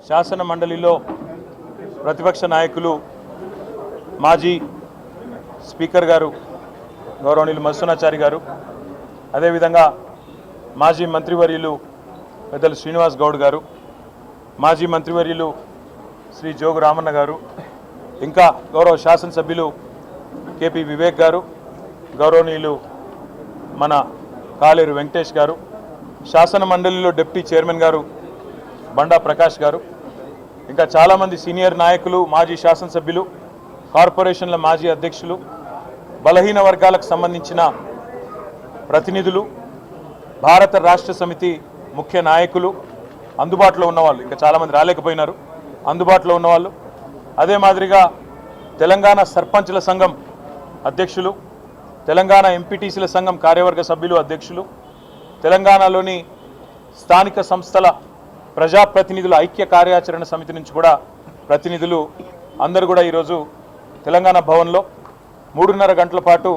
శాసన మండలిలో ప్రతిపక్ష నాయకులు మాజీ స్పీకర్ గారు గౌరవనీయులు మధుసూదనాచారి గారు, అదేవిధంగా మాజీ మంత్రివర్యులు పెద్దలు శ్రీనివాస్ గౌడ్ గారు, మాజీ మంత్రివర్యులు శ్రీ జోగు రామన్న గారు, ఇంకా గౌరవ శాసనసభ్యులు కేపీ వివేక్ గారు, గౌరవనీయులు మన కాలేరు వెంకటేష్ గారు, శాసన మండలిలో డిప్యూటీ చైర్మన్ గారు బండా ప్రకాష్ గారు, ఇంకా చాలామంది సీనియర్ నాయకులు, మాజీ శాసనసభ్యులు, కార్పొరేషన్ల మాజీ అధ్యక్షులు, బలహీన వర్గాలకు సంబంధించిన ప్రతినిధులు, భారత రాష్ట్ర సమితి ముఖ్య నాయకులు, అందుబాటులో ఉన్నవాళ్ళు, ఇంకా చాలామంది రాలేకపోయినారు, అందుబాటులో ఉన్నవాళ్ళు, అదే మాదిరిగా తెలంగాణ సర్పంచుల సంఘం అధ్యక్షులు, తెలంగాణ ఎంపీటీసీల సంఘం కార్యవర్గ సభ్యులు అధ్యక్షులు, తెలంగాణలోని స్థానిక సంస్థల ప్రజాప్రతినిధుల ఐక్య కార్యాచరణ సమితి నుంచి కూడా ప్రతినిధులు అందరూ కూడా ఈరోజు తెలంగాణ భవన్లో 3.5 గంటల పాటు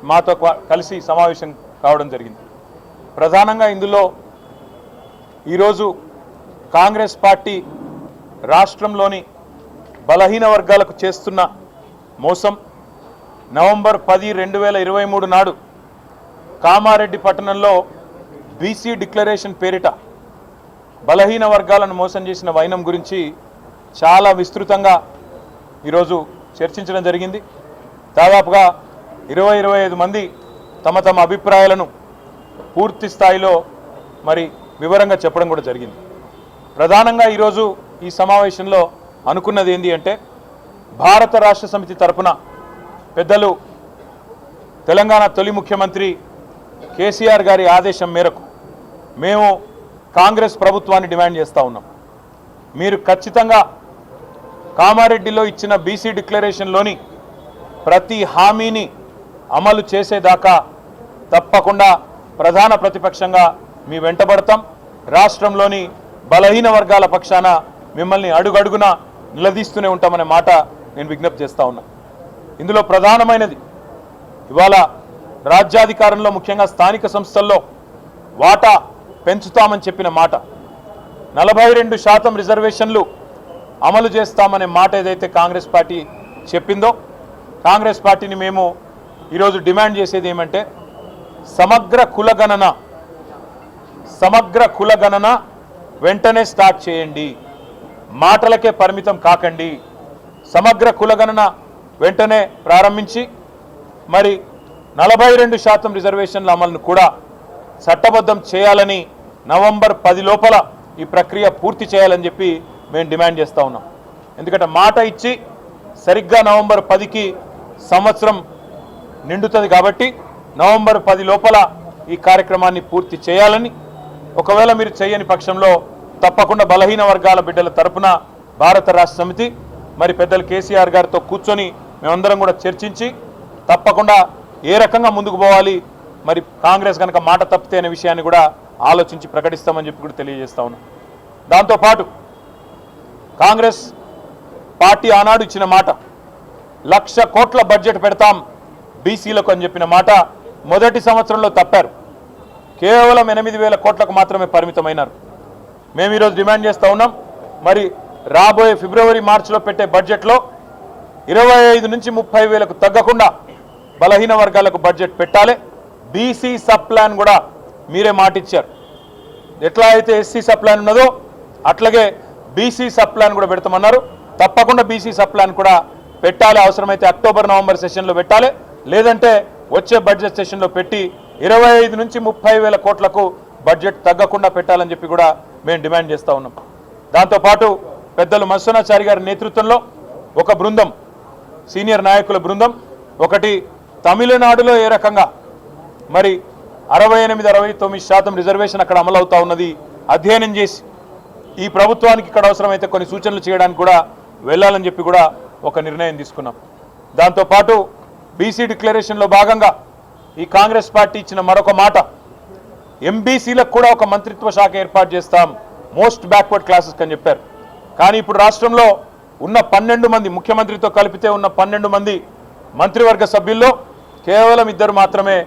మాతో కలిసి సమావేశం కావడం జరిగింది. ప్రధానంగా ఇందులో ఈరోజు కాంగ్రెస్ పార్టీ రాష్ట్రంలోని బలహీన వర్గాలకు చేస్తున్న మోసం, నవంబర్ 10, 2023 నాడు కామారెడ్డి పట్టణంలో బీసీ డిక్లరేషన్ పేరిట బలహీన వర్గాలను మోసం చేసిన వైనం గురించి చాలా విస్తృతంగా ఈరోజు చర్చించడం జరిగింది. దాదాపుగా 20-25 మంది తమ తమ అభిప్రాయాలను పూర్తి స్థాయిలో మరి వివరంగా చెప్పడం కూడా జరిగింది. ప్రధానంగా ఈరోజు ఈ సమావేశంలో అనుకున్నది ఏంటి అంటే, భారత రాష్ట్ర సమితి తరపున పెద్దలు తెలంగాణ తొలి ముఖ్యమంత్రి కేసీఆర్ గారి ఆదేశం మేరకు మేము కాంగ్రెస్ ప్రభుత్వాన్ని డిమాండ్ చేస్తూ ఉన్నాం. మీరు ఖచ్చితంగా కామారెడ్డిలో ఇచ్చిన బీసీ డిక్లరేషన్లోని ప్రతి హామీని అమలు చేసేదాకా తప్పకుండా ప్రధాన ప్రతిపక్షంగా మీ వెంటబడతాం. రాష్ట్రంలోని బలహీన వర్గాల పక్షాన మిమ్మల్ని అడుగడుగున నిలదీస్తూనే ఉంటామనే మాట నేను విజ్ఞప్తి చేస్తూ ఉన్నా. ఇందులో ప్రధానమైనది ఇవాళ రాజ్యాధికారంలో ముఖ్యంగా స్థానిక సంస్థల్లో వాటా పెంచుతామని చెప్పిన మాట, 42% రిజర్వేషన్లు అమలు చేస్తామనే మాట ఏదైతే కాంగ్రెస్ పార్టీ చెప్పిందో, కాంగ్రెస్ పార్టీని మేము ఈరోజు డిమాండ్ చేసేది ఏమంటే, సమగ్ర కులగణన వెంటనే స్టార్ట్ చేయండి, మాటలకే పరిమితం కాకండి. సమగ్ర కులగణన వెంటనే ప్రారంభించి మరి 42% రిజర్వేషన్ల అమలును కూడా చట్టబద్ధం చేయాలని, నవంబర్ 10 లోపల ఈ ప్రక్రియ పూర్తి చేయాలని చెప్పి మేము డిమాండ్ చేస్తూ ఉన్నాం. ఎందుకంటే మాట ఇచ్చి సరిగ్గా నవంబర్ 10కి సంవత్సరం నిండుతుంది కాబట్టి నవంబర్ 10 లోపల ఈ కార్యక్రమాన్ని పూర్తి చేయాలని, ఒకవేళ మీరు చేయని పక్షంలో తప్పకుండా బలహీన వర్గాల బిడ్డల తరపున భారత రాష్ట్ర సమితి మరి పెద్దలు కేసీఆర్ గారితో కూర్చొని మేమందరం కూడా చర్చించి తప్పకుండా ఏ రకంగా ముందుకు పోవాలి, మరి కాంగ్రెస్ కనుక మాట తప్పితే అనే విషయాన్ని కూడా ఆలోచించి ప్రకటిస్తామని చెప్పి కూడా తెలియజేస్తా ఉన్నాం. దాంతోపాటు కాంగ్రెస్ పార్టీ ఆనాడు ఇచ్చిన మాట, 1,00,000 కోట్ల బడ్జెట్ పెడతాం బీసీలకు అని చెప్పిన మాట మొదటి సంవత్సరంలో తప్పారు. కేవలం 8,000 కోట్లకు మాత్రమే పరిమితమైనారు. మేము ఈరోజు డిమాండ్ చేస్తూ ఉన్నాం, మరి రాబోయే ఫిబ్రవరి, మార్చిలో పెట్టే బడ్జెట్లో 25 నుంచి 30,000కు తగ్గకుండా బలహీన వర్గాలకు బడ్జెట్ పెట్టాలి. బీసీ సబ్ ప్లాన్ కూడా మీరే మాటిచ్చారు. ఎట్లా అయితే ఎస్సీ సబ్ ప్లాన్ ఉన్నదో అట్లాగే బీసీ సబ్ ప్లాన్ కూడా పెడతామన్నారు. తప్పకుండా బీసీ సబ్ ప్లాన్ కూడా పెట్టాలి. అవసరమైతే అక్టోబర్, నవంబర్ సెషన్లో పెట్టాలి, లేదంటే వచ్చే బడ్జెట్ సెషన్లో పెట్టి 25 నుంచి 30,000 కోట్లకు బడ్జెట్ తగ్గకుండా పెట్టాలని చెప్పి కూడా మేము డిమాండ్ చేస్తూ ఉన్నాం. దాంతోపాటు పెద్దలు మధుసూదనాచారి గారి నేతృత్వంలో ఒక బృందం, సీనియర్ నాయకుల బృందం, ఒకటి తమిళనాడులో ఏ రకంగా మరి 68-69% రిజర్వేషన్ అక్కడ అమలు అవుతా ఉన్నది అధ్యయనం చేసి ఈ ప్రభుత్వానికి ఇక్కడ అవసరమైతే కొన్ని సూచనలు చేయడానికి కూడా వెళ్ళాలని చెప్పి కూడా ఒక నిర్ణయం తీసుకున్నాం. దాంతోపాటు బీసీ డిక్లరేషన్లో భాగంగా ఈ కాంగ్రెస్ పార్టీ ఇచ్చిన మరొక మాట, ఎంబీసీలకు కూడా ఒక మంత్రిత్వ శాఖ ఏర్పాటు చేస్తాం, మోస్ట్ బ్యాక్వర్డ్ క్లాసెస్ అని చెప్పారు. కానీ ఇప్పుడు రాష్ట్రంలో ఉన్న 12 మంది, ముఖ్యమంత్రితో కలిపితే ఉన్న 12 మంది మంత్రివర్గ సభ్యుల్లో కేవలం 2 మాత్రమే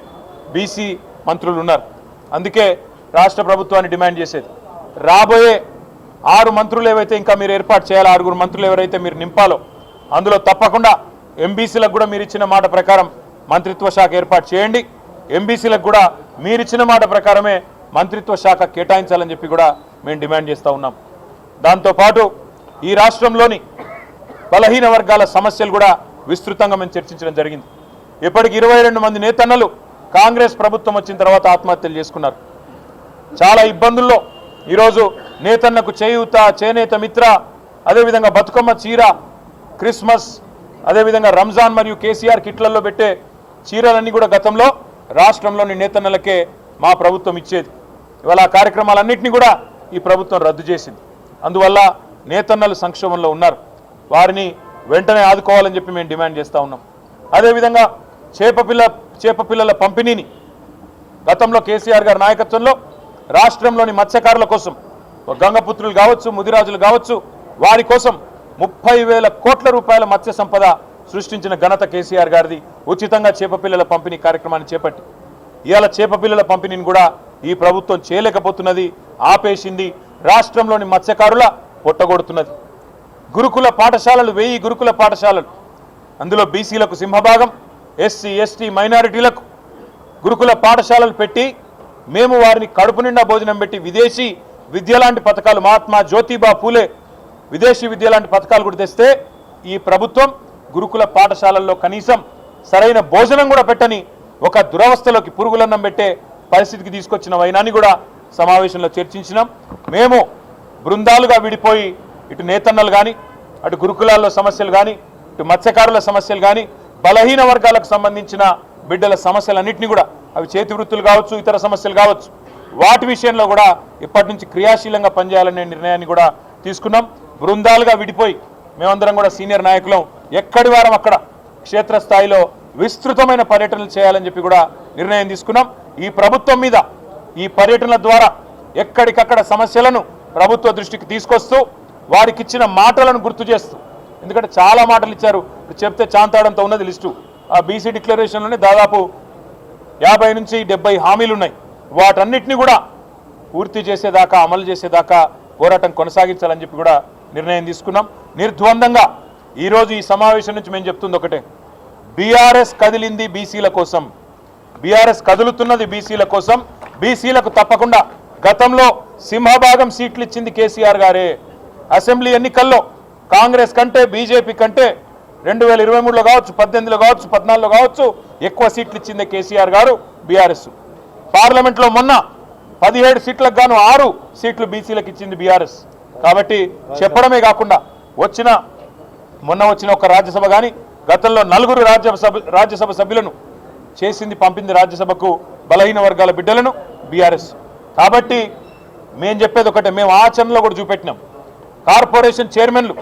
బీసీ మంత్రులు ఉన్నారు. అందుకే రాష్ట్ర ప్రభుత్వాన్ని డిమాండ్ చేసేది, రాబోయే 6 మంత్రులు ఏవైతే ఇంకా మీరు ఏర్పాటు చేయాలో 6 మంత్రులు ఎవరైతే మీరు నింపాలో అందులో తప్పకుండా ఎంబీసీలకు కూడా మీరు ఇచ్చిన మాట ప్రకారం మంత్రిత్వ శాఖ ఏర్పాటు చేయండి. ఎంబీసీలకు కూడా మీరు ఇచ్చిన మాట ప్రకారమే మంత్రిత్వ శాఖ కేటాయించాలని చెప్పి కూడా మేము డిమాండ్ చేస్తూ ఉన్నాం. దాంతోపాటు ఈ రాష్ట్రంలోని బలహీన వర్గాల సమస్యలు కూడా విస్తృతంగా మేము చర్చించడం జరిగింది. ఇప్పటికి 22 మంది నేతన్నలు కాంగ్రెస్ ప్రభుత్వం వచ్చిన తర్వాత ఆత్మహత్యలు చేసుకున్నారు. చాలా ఇబ్బందుల్లో ఈరోజు నేతన్నకు చేయూత, చేనేత మిత్ర, అదేవిధంగా బతుకమ్మ చీర, క్రిస్మస్, అదేవిధంగా రంజాన్ మరియు కేసీఆర్ కిట్లలో పెట్టే చీరలన్నీ కూడా గతంలో రాష్ట్రంలోని నేతన్నలకే మా ప్రభుత్వం ఇచ్చేది. ఇవాళ ఆ కార్యక్రమాలన్నింటినీ కూడా ఈ ప్రభుత్వం రద్దు చేసింది. అందువల్ల నేతన్నలు సంక్షోభంలో ఉన్నారు. వారిని వెంటనే ఆదుకోవాలని చెప్పి మేము డిమాండ్ చేస్తూ ఉన్నాం. అదేవిధంగా చేపపిల్లల పంపిణీని గతంలో కేసీఆర్ గారి నాయకత్వంలో రాష్ట్రంలోని మత్స్యకారుల కోసం, గంగపుత్రులు కావచ్చు, ముదిరాజులు కావచ్చు, వారి కోసం 30,000 కోట్ల రూపాయల మత్స్య సంపద సృష్టించిన ఘనత కేసీఆర్ గారిది. ఉచితంగా చేపపిల్లల పంపిణీ కార్యక్రమాన్ని చేపట్టి ఇవాళ చేపపిల్లల పంపిణీని కూడా ఈ ప్రభుత్వం చేయలేకపోతున్నది, ఆపేసింది. రాష్ట్రంలోని మత్స్యకారుల పొట్టగొడుతున్నది. గురుకుల పాఠశాలలు 1000 గురుకుల పాఠశాలలు, అందులో బీసీలకు సింహభాగం, ఎస్సీ ఎస్టీ మైనారిటీలకు గురుకుల పాఠశాలలు పెట్టి మేము వారిని కడుపు నిండా భోజనం పెట్టి విదేశీ విద్య లాంటి పథకాలు, మహాత్మా జ్యోతిబా పూలే విదేశీ విద్య లాంటి పథకాలు కూడా తెస్తే ఈ ప్రభుత్వం గురుకుల పాఠశాలల్లో కనీసం సరైన భోజనం కూడా పెట్టని ఒక దురవస్థలోకి, పురుగులన్నం పెట్టే పరిస్థితికి తీసుకొచ్చిన వైనాన్ని కూడా సమావేశంలో చర్చించినాం. మేము బృందాలుగా విడిపోయి ఇటు నేతన్నలు కానీ, అటు గురుకులాల్లో సమస్యలు కానీ, ఇటు మత్స్యకారుల సమస్యలు కానీ, బలహీన వర్గాలకు సంబంధించిన బిడ్డల సమస్యలన్నింటినీ కూడా, అవి చేతి వృత్తులు కావచ్చు, ఇతర సమస్యలు కావచ్చు, వాటి విషయంలో కూడా ఇప్పటి నుంచి క్రియాశీలంగా పనిచేయాలనే నిర్ణయాన్ని కూడా తీసుకున్నాం. బృందాలుగా విడిపోయి మేమందరం కూడా సీనియర్ నాయకులం ఎక్కడి వారం అక్కడ క్షేత్రస్థాయిలో విస్తృతమైన పర్యటనలు చేయాలని చెప్పి కూడా నిర్ణయం తీసుకున్నాం. ఈ ప్రభుత్వం మీద ఈ పర్యటనల ద్వారా ఎక్కడికక్కడ సమస్యలను ప్రభుత్వ దృష్టికి తీసుకొస్తూ వారికి ఇచ్చిన మాటలను గుర్తు చేస్తూ, ఎందుకంటే చాలా మాటలు ఇచ్చారు, చెప్తే చాంతాడంతో ఉన్నది లిస్టు. ఆ బీసీ డిక్లరేషన్లోనే దాదాపు 50 నుంచి 70 హామీలు ఉన్నాయి. వాటన్నిటిని కూడా పూర్తి చేసేదాకా, అమలు చేసేదాకా పోరాటం కొనసాగించాలని చెప్పి కూడా నిర్ణయం తీసుకున్నాం. నిర్ద్వందంగా ఈరోజు ఈ సమావేశం నుంచి మేము చెప్తుంది ఒకటే, బీఆర్ఎస్ కదిలింది బీసీల కోసం, బీఆర్ఎస్ కదులుతున్నది బీసీల కోసం. బీసీలకు తప్పకుండా గతంలో సింహభాగం సీట్లు ఇచ్చింది కేసీఆర్ గారే. అసెంబ్లీ ఎన్నికల్లో కాంగ్రెస్ కంటే, బీజేపీ కంటే 2023లో కావచ్చు, 18లో కావచ్చు, 14లో కావచ్చు ఎక్కువ సీట్లు ఇచ్చింది కేసీఆర్ గారు, బీఆర్ఎస్. పార్లమెంట్లో మొన్న 17 సీట్లకు గాను 6 సీట్లు బీసీలకు ఇచ్చింది బీఆర్ఎస్. కాబట్టి చెప్పడమే కాకుండా మొన్న వచ్చిన ఒక రాజ్యసభ కానీ, గతంలో 4 రాజ్యసభ సభ్యులను చేసింది, పంపింది రాజ్యసభకు బలహీన వర్గాల బిడ్డలను బీఆర్ఎస్. కాబట్టి మేము చెప్పేది ఒకటే, మేము ఆచరణలో కూడా చూపెట్టినాం. కార్పొరేషన్ చైర్మన్లు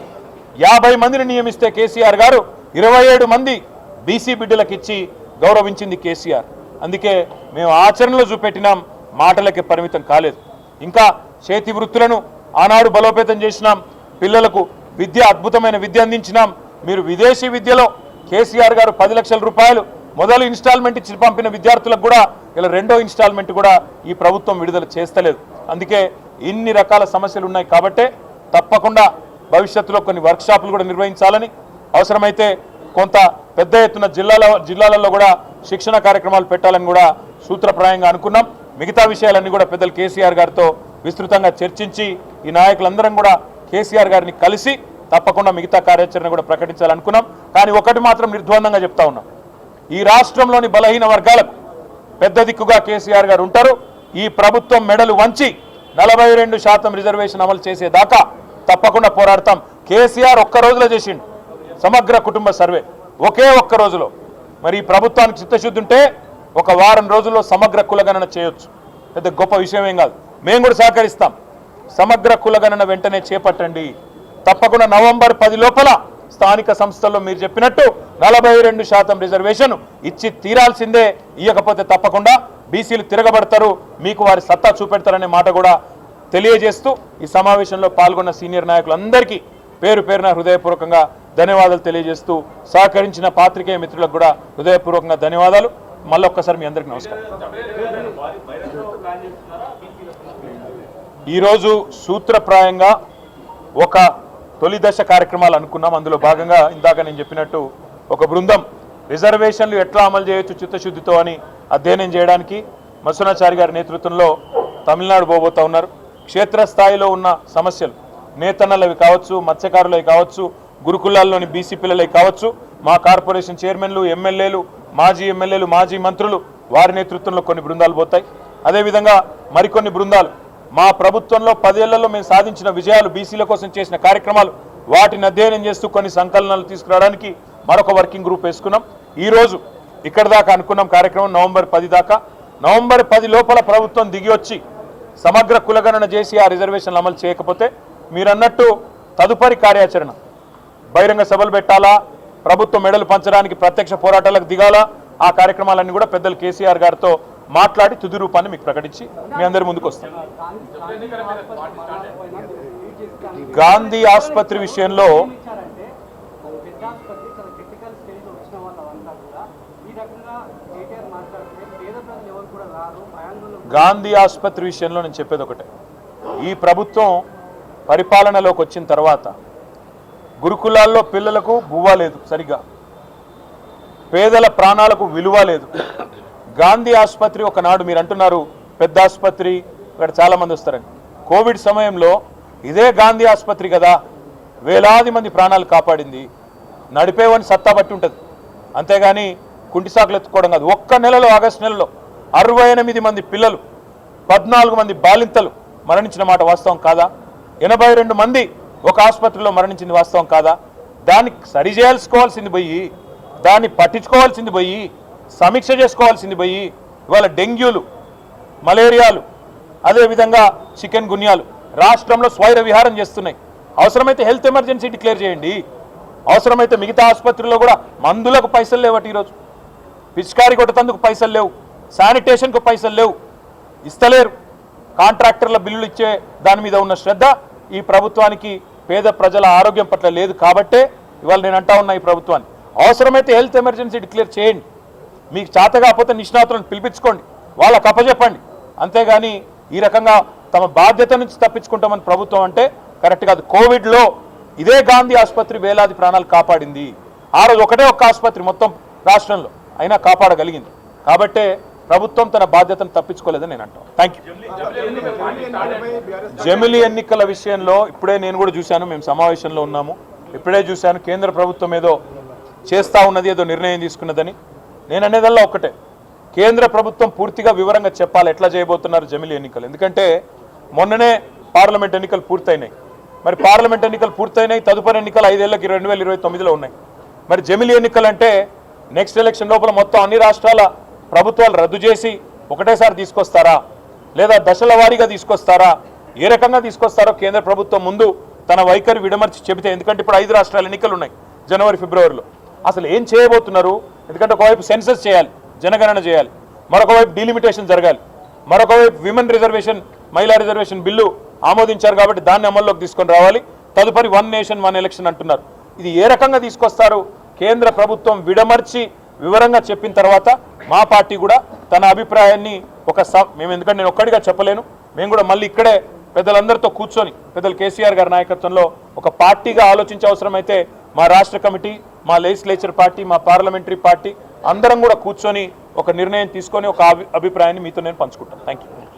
50 మందిని నియమిస్తే కేసీఆర్ గారు 27 మంది బీసీ బిడ్డలకు ఇచ్చి గౌరవించింది కేసీఆర్. అందుకే మేము ఆచరణలో చూపెట్టినాం, మాటలకే పరిమితం కాలేదు. ఇంకా చేతి వృత్తులను ఆనాడు బలోపేతం చేసినాం, పిల్లలకు విద్య, అద్భుతమైన విద్య అందించినాం. మీరు విదేశీ విద్యలో కేసీఆర్ గారు 10 లక్షల రూపాయలు మొదలు ఇన్స్టాల్మెంట్ ఇచ్చి పంపిన విద్యార్థులకు కూడా ఇలా 2వ ఇన్స్టాల్మెంట్ కూడా ఈ ప్రభుత్వం విడుదల చేస్తలేదు. అందుకే ఇన్ని రకాల సమస్యలు ఉన్నాయి. కాబట్టే తప్పకుండా భవిష్యత్తులో కొన్ని వర్క్షాపులు కూడా నిర్వహించాలని, అవసరమైతే కొంత పెద్ద ఎత్తున జిల్లాలలో కూడా శిక్షణ కార్యక్రమాలు పెట్టాలని కూడా సూత్రప్రాయంగా అనుకున్నాం. మిగతా విషయాలన్నీ కూడా పెద్దలు కేసీఆర్ గారితో విస్తృతంగా చర్చించి ఈ నాయకులందరం కూడా కేసీఆర్ గారిని కలిసి తప్పకుండా మిగతా కార్యాచరణ కూడా ప్రకటించాలనుకున్నాం. కానీ ఒకటి మాత్రం నిర్ద్వందంగా చెప్తా ఉన్నాం, ఈ రాష్ట్రంలోని బలహీన వర్గాలకు పెద్ద దిక్కుగా కేసీఆర్ గారు ఉంటారు. ఈ ప్రభుత్వం మెడలు వంచి 42% రిజర్వేషన్ అమలు చేసేదాకా తప్పకుండా పోరాడతాం. కేసీఆర్ ఒక్క రోజులో చేసిండు సమగ్ర కుటుంబ సర్వే, ఒకే ఒక్క రోజులో. మరి ఈ ప్రభుత్వానికి చిత్తశుద్ధి ఉంటే ఒక వారం రోజుల్లో సమగ్ర కులగణన చేయొచ్చు, పెద్ద గొప్ప విషయం ఏం కాదు. మేము కూడా సహకరిస్తాం. సమగ్ర కులగణన వెంటనే చేపట్టండి. తప్పకుండా నవంబర్ 10 లోపల స్థానిక సంస్థల్లో మీరు చెప్పినట్టు 42% రిజర్వేషన్ ఇచ్చి తీరాల్సిందే. ఇవ్వకపోతే తప్పకుండా బీసీలు తిరగబడతారు, మీకు వారి సత్తా చూపెడతారనే మాట కూడా తెలియజేస్తూ ఈ సమావేశంలో పాల్గొన్న సీనియర్ నాయకులందరికీ పేరు పేరున హృదయపూర్వకంగా ధన్యవాదాలు తెలియజేస్తూ సహకరించిన పాత్రికేయ మిత్రులకు కూడా హృదయపూర్వకంగా ధన్యవాదాలు. మళ్ళొక్కసారి మీ అందరికీ నమస్కారం. ఈరోజు సూత్రప్రాయంగా ఒక తొలి దశ కార్యక్రమాలు అనుకున్నాం. అందులో భాగంగా ఇందాక నేను చెప్పినట్టు ఒక బృందం రిజర్వేషన్లు ఎట్లా అమలు చేయొచ్చు చిత్తశుద్ధితో అని అధ్యయనం చేయడానికి మత్స్యనాచారి గారి నేతృత్వంలో తమిళనాడు పోబోతా ఉన్నారు. క్షేత్రస్థాయిలో ఉన్న సమస్యలు నేతన్నలవి కావచ్చు, మత్స్యకారులవి కావచ్చు, గురుకులాల్లోని బీసీ పిల్లలవి కావచ్చు, మా కార్పొరేషన్ చైర్మన్లు, ఎమ్మెల్యేలు, మాజీ ఎమ్మెల్యేలు, మాజీ మంత్రులు వారి నేతృత్వంలో కొన్ని బృందాలు పోతాయి. అదేవిధంగా మరికొన్ని బృందాలు మా ప్రభుత్వంలో 10 ఏళ్లలో మేము సాధించిన విజయాలు, బీసీల కోసం చేసిన కార్యక్రమాలు వాటిని అధ్యయనం చేస్తూ కొన్ని సంకలనాలు తీసుకురావడానికి మరొక వర్కింగ్ గ్రూప్ వేసుకున్నాం. ఈరోజు ఇక్కడ దాకా అనుకున్నాం కార్యక్రమం నవంబర్ 10 దాకా. నవంబర్ 10 లోపల ప్రభుత్వం దిగి వచ్చి సమగ్ర కులగణన చేసి ఆ రిజర్వేషన్లు అమలు చేయకపోతే మీరన్నట్టు తదుపరి కార్యాచరణ బహిరంగ సభలు పెట్టాలా, ప్రభుత్వం మెడలు పంచడానికి ప్రత్యక్ష పోరాటాలకు దిగాలా, ఆ కార్యక్రమాలన్నీ కూడా పెద్దలు కేసీఆర్ గారితో మాట్లాడి తుది రూపాన్ని మీకు ప్రకటించి మీ అందరి ముందుకు వస్తాం. గాంధీ ఆసుపత్రి విషయంలో నేను చెప్పేది ఒకటే, ఈ ప్రభుత్వం పరిపాలనలోకి వచ్చిన తర్వాత గురుకులాల్లో పిల్లలకు బువ్వ లేదు, సరిగ్గా పేదల ప్రాణాలకు విలువ లేదు. గాంధీ ఆసుపత్రి ఒకనాడు మీరు అంటున్నారు పెద్ద ఆసుపత్రి, ఇక్కడ చాలామంది వస్తారని. కోవిడ్ సమయంలో ఇదే గాంధీ ఆసుపత్రి కదా వేలాది మంది ప్రాణాలు కాపాడింది. నడిపేవని సత్తా బట్టి ఉంటుంది, అంతేగాని కుంటి సాకులు ఎత్తుకోవడం కాదు. ఒక్క నెలలో, ఆగస్టు నెలలో 68 మంది పిల్లలు, 14 మంది బాలింతలు మరణించిన మాట వాస్తవం కాదా? 82 మంది ఒక ఆసుపత్రిలో మరణించింది వాస్తవం కాదా? దాన్ని సరిచేయాల్సుకోవాల్సింది పోయి, దాన్ని పట్టించుకోవాల్సింది పోయి, సమీక్ష చేసుకోవాల్సింది పోయి ఇవాళ డెంగ్యూలు, మలేరియాలు, అదేవిధంగా చికెన్ గున్యాలు రాష్ట్రంలో స్వైర విహారం చేస్తున్నాయి. అవసరమైతే హెల్త్ ఎమర్జెన్సీ డిక్లేర్ చేయండి. అవసరమైతే మిగతా ఆసుపత్రుల్లో కూడా మందులకు పైసలు లేవట, ఈరోజు పిచికారి కొట్టేందుకు పైసలు లేవు, శానిటేషన్కు పైసలు లేవు, ఇస్తలేరు. కాంట్రాక్టర్ల బిల్లులు ఇచ్చే దాని మీద ఉన్న శ్రద్ధ ఈ ప్రభుత్వానికి పేద ప్రజల ఆరోగ్యం పట్ల లేదు. కాబట్టే ఇవాళ నేను అంటా ఉన్నా ఈ ప్రభుత్వాన్ని అవసరమైతే హెల్త్ ఎమర్జెన్సీ డిక్లేర్ చేయండి. మీకు చేత కాకపోతే నిష్ణాతులను పిలిపించుకోండి, వాళ్ళకు అప్పచెప్పండి. అంతేగాని ఈ రకంగా తమ బాధ్యత నుంచి తప్పించుకుంటామని ప్రభుత్వం అంటే కరెక్ట్ కాదు. కోవిడ్లో ఇదే గాంధీ ఆసుపత్రి వేలాది ప్రాణాలు కాపాడింది. ఆ రోజు ఒకటే ఒక్క ఆసుపత్రి మొత్తం రాష్ట్రంలో అయినా కాపాడగలిగింది. కాబట్టే ప్రభుత్వం తన బాధ్యతను తప్పించుకోలేదని నేను అంటాను. Thank you. జమిలీ ఎన్నికల విషయంలో ఇప్పుడే నేను కూడా చూశాను, మేము సమావేశంలో ఉన్నాము, ఇప్పుడే చూశాను కేంద్ర ప్రభుత్వం ఏదో చేస్తూ ఉన్నది, ఏదో నిర్ణయం తీసుకున్నదని. నేను అనేదల్లా ఒక్కటే, కేంద్ర ప్రభుత్వం పూర్తిగా వివరంగా చెప్పాలి ఎట్లా చేయబోతున్నారు జమిలీ ఎన్నికలు. ఎందుకంటే మొన్ననే పార్లమెంట్ ఎన్నికలు పూర్తయినాయి. మరి పార్లమెంట్ ఎన్నికలు పూర్తయినాయి, తదుపరి ఎన్నికలు 5 ఏళ్ళకి 2029లో ఉన్నాయి. మరి జమిలీ ఎన్నికలు అంటే నెక్స్ట్ ఎలక్షన్ లోపల మొత్తం అన్ని రాష్ట్రాల ప్రభుత్వాలు రద్దు చేసి ఒకటేసారి తీసుకొస్తారా, లేదా దశల వారీగా తీసుకొస్తారా, ఏ రకంగా తీసుకొస్తారో కేంద్ర ప్రభుత్వం ముందు తన వైఖరి విడమర్చి చెబితే. ఎందుకంటే ఇప్పుడు 5 రాష్ట్రాల ఎన్నికలు ఉన్నాయి జనవరి ఫిబ్రవరిలో. అసలు ఏం చేయబోతున్నారు? ఎందుకంటే ఒకవైపు సెన్సస్ చేయాలి, జనగణన చేయాలి, మరొక వైపు డీలిమిటేషన్ జరగాలి, మరొక వైపు విమెన్ రిజర్వేషన్, మహిళా రిజర్వేషన్ బిల్లు ఆమోదించారు కాబట్టి దాన్ని అమల్లోకి తీసుకొని రావాలి. తదుపరి 1 నేషన్ 1 ఎలక్షన్ అంటున్నారు. ఇది ఏ రకంగా తీసుకొస్తారు? కేంద్ర ప్రభుత్వం విడమర్చి వివరంగా చెప్పిన తర్వాత మా పార్టీ కూడా తన అభిప్రాయాన్ని మేము, ఎందుకంటే నేను ఒక్కడిగా చెప్పలేను, మేము కూడా మళ్ళీ ఇక్కడే పెద్దలందరితో కూర్చొని పెద్దలు కేసీఆర్ గారి నాయకత్వంలో ఒక పార్టీగా ఆలోచించే అవసరమైతే మా రాష్ట్ర కమిటీ, మా లెజిస్లేచర్ పార్టీ, మా పార్లమెంటరీ పార్టీ అందరం కూడా కూర్చొని ఒక నిర్ణయం తీసుకొని ఒక అభిప్రాయాన్ని మీతో నేను పంచుకుంటాను. Thank you.